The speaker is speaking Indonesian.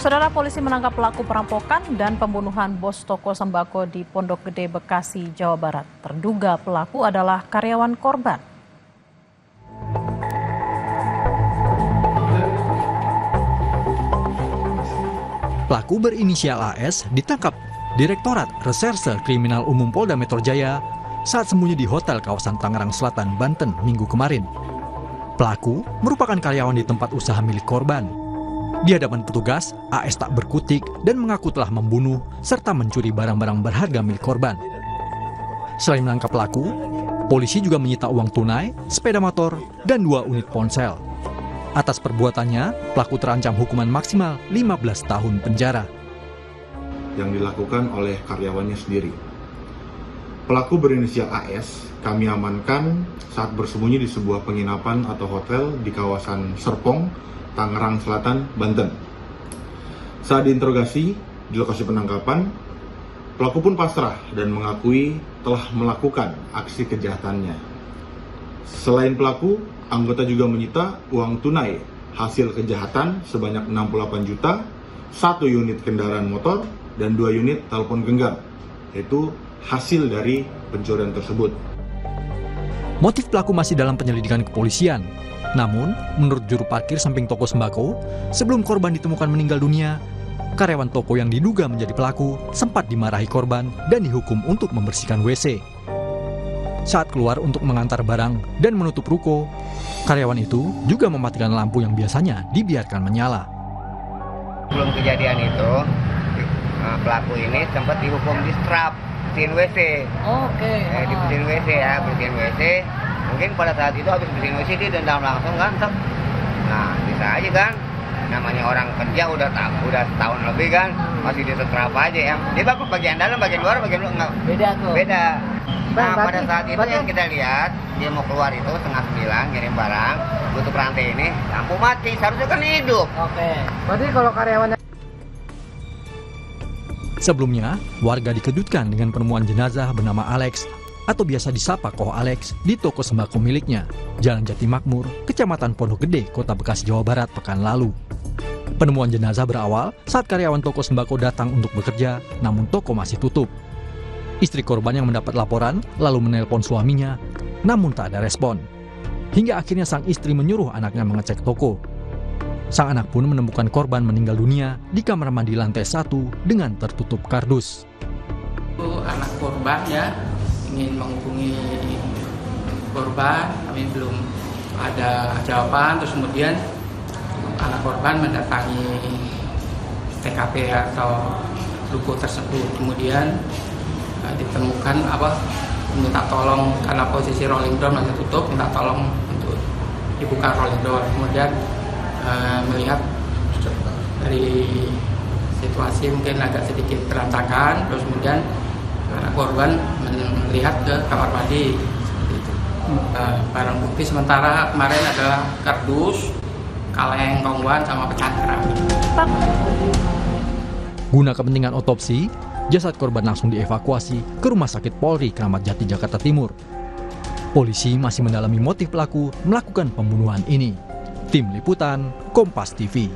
Saudara, polisi menangkap pelaku perampokan dan pembunuhan bos toko sembako di Pondok Gede, Bekasi, Jawa Barat. Terduga pelaku adalah karyawan korban. Pelaku berinisial AS ditangkap Direktorat Reserse Kriminal Umum Polda Metro Jaya saat sembunyi di hotel kawasan Tangerang Selatan, Banten, Minggu kemarin. Pelaku merupakan karyawan di tempat usaha milik korban. Di hadapan petugas, AS tak berkutik dan mengaku telah membunuh serta mencuri barang-barang berharga milik korban. Selain menangkap pelaku, polisi juga menyita uang tunai, sepeda motor, dan 2 unit ponsel. Atas perbuatannya, pelaku terancam hukuman maksimal 15 tahun penjara. Yang dilakukan oleh karyawannya sendiri. Pelaku berinisial AS kami amankan saat bersembunyi di sebuah penginapan atau hotel di kawasan Serpong, Tangerang Selatan, Banten. Saat diinterogasi di lokasi penangkapan, pelaku pun pasrah dan mengakui telah melakukan aksi kejahatannya. Selain pelaku, anggota juga menyita uang tunai hasil kejahatan sebanyak 68 juta, 1 unit kendaraan motor, dan 2 unit telepon genggam, yaitu hasil dari pencurian tersebut. Motif pelaku masih dalam penyelidikan kepolisian. Namun, menurut juru parkir samping toko sembako, sebelum korban ditemukan meninggal dunia, karyawan toko yang diduga menjadi pelaku sempat dimarahi korban dan dihukum untuk membersihkan WC. Saat keluar untuk mengantar barang dan menutup ruko, karyawan itu juga mematikan lampu yang biasanya dibiarkan menyala. Sebelum kejadian itu, pelaku ini sempat dihukum di strap, bersihin WC. Oke. Dibersihin WC ya, bersihin WC. Mungkin pada saat itu habis bersihin WC dia dendam langsung kan. Nah, bisa aja kan. Namanya orang kerja udah setahun lebih kan, masih di strap aja ya. Dia bakal bagian dalam, bagian luar, bagian luar enggak. Beda tuh. Beda. Nah, pada saat itu yang kita lihat, dia mau keluar itu setengah 9, ngirim barang, tutup rantai ini, lampu mati, seharusnya kan hidup. Oke. Berarti kalau karyawannya... Sebelumnya, warga dikejutkan dengan penemuan jenazah bernama Alex atau biasa disapa Koh Alex di toko sembako miliknya, Jalan Jati Makmur, Kecamatan Pondok Gede, Kota Bekasi, Jawa Barat, pekan lalu. Penemuan jenazah berawal saat karyawan toko sembako datang untuk bekerja, namun toko masih tutup. Istri korban yang mendapat laporan lalu menelpon suaminya, namun tak ada respon. Hingga akhirnya sang istri menyuruh anaknya mengecek toko. Sang anak pun menemukan korban meninggal dunia di kamar mandi lantai 1 dengan tertutup kardus. Anak korban ya ingin menghubungi korban, kami belum ada jawaban. Terus kemudian anak korban mendatangi TKP atau ruko tersebut. Kemudian ditemukan minta tolong karena posisi rolling door masih tutup, minta tolong untuk dibuka rolling door. Kemudian melihat dari situasi mungkin agak sedikit berantakan, terus kemudian anak korban melihat ke kamar mandi. Barang bukti sementara kemarin adalah kardus, kaleng, kongguan, sama pecahan keramik. Guna kepentingan otopsi, jasad korban langsung dievakuasi ke Rumah Sakit Polri Kramat Jati, Jakarta Timur. Polisi masih mendalami motif pelaku melakukan pembunuhan ini. Tim Liputan, Kompas TV.